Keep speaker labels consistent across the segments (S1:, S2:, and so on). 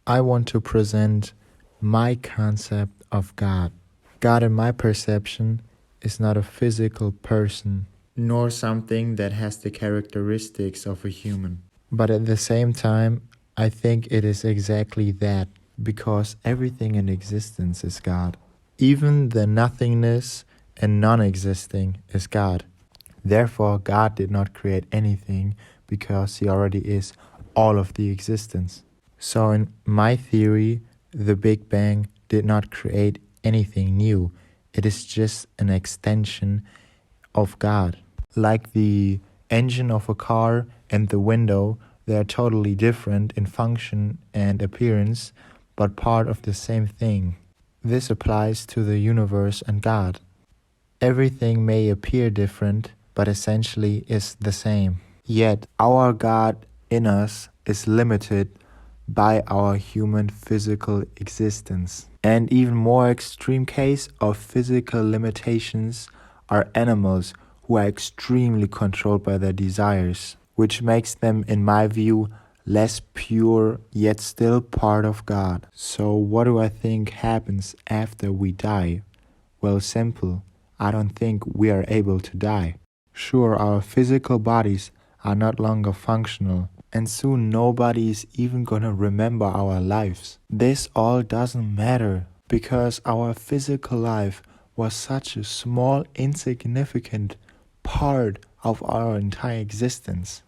S1: I want to present my concept of God. God, in my perception, is not a physical person, nor something that has the characteristics of a human. But at the same time, I think it is exactly that, because everything in existence is God. Even the nothingness and non-existing is God. Therefore, God did not create anything because He already is all of the existence. So in my theory, the Big Bang did not create anything new. It is just an extension of God. Like the engine of a car and the window, they are totally different in function and appearance, but part of the same thing. This applies to the universe and God. Everything may appear different, but essentially is the same. Yet our God in us is limited by our human physical existence. And even more extreme case of physical limitations are animals who are extremely controlled by their desires, which makes them, in my view, less pure yet still part of God. So what do I think happens after we die? Well, simple. I don't think we are able to die. Sure, our physical bodies are not longer functional, and soon nobody is even gonna remember our lives. This all doesn't matter, because our physical life was such a small, insignificant part of our entire existence.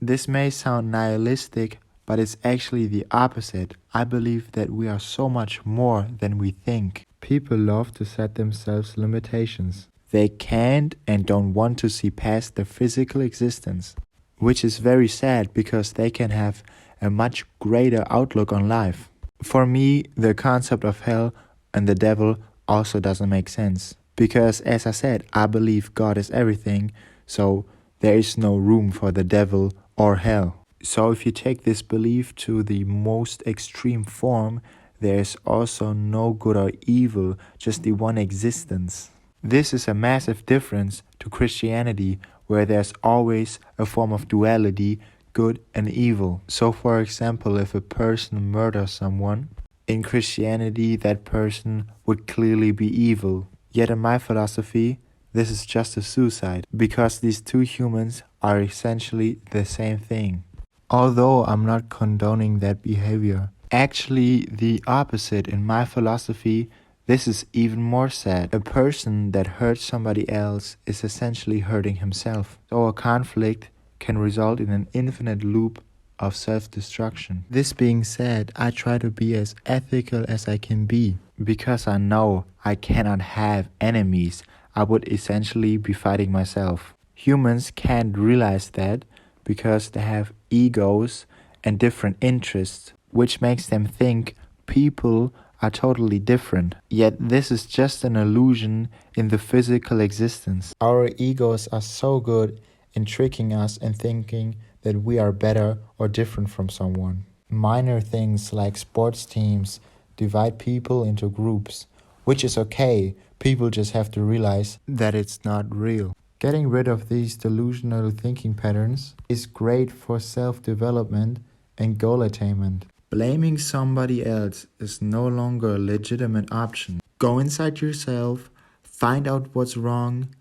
S1: This may sound nihilistic, but it's actually the opposite. I believe that we are so much more than we think. People love to set themselves limitations. They can't and don't want to see past their physical existence, which is very sad because they can have a much greater outlook on life. For me, the concept of hell and the devil also doesn't make sense, because as I said, I believe God is everything, so there is no room for the devil or hell. So if you take this belief to the most extreme form, there is also no good or evil, just the one existence. This is a massive difference to Christianity, where there's always a form of duality, good and evil. So for example, if a person murders someone, in Christianity that person would clearly be evil. Yet in my philosophy, this is just a suicide, because these two humans are essentially the same thing. Although I'm not condoning that behavior, actually the opposite in my philosophy. This is even more sad. A person that hurts somebody else is essentially hurting himself. So a conflict can result in an infinite loop of self-destruction. This being said, I try to be as ethical as I can be, because I know I cannot have enemies. I would essentially be fighting myself. Humans can't realize that because they have egos and different interests, which makes them think people are totally different. Yet this is just an illusion in the physical existence. Our egos are so good in tricking us and thinking that we are better or different from someone. Minor things like sports teams divide people into groups, which is okay. People just have to realize that it's not real. Getting rid of these delusional thinking patterns is great for self-development and goal attainment. Blaming somebody else is no longer a legitimate option. Go inside yourself, find out what's wrong,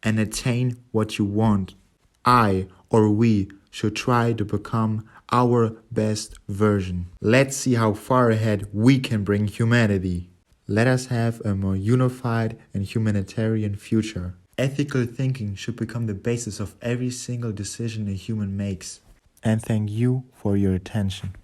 S1: and attain what you want. I or we should try to become our best version. Let's see how far ahead we can bring humanity. Let us have a more unified and humanitarian future. Ethical thinking should become the basis of every single decision a human makes. And thank you for your attention.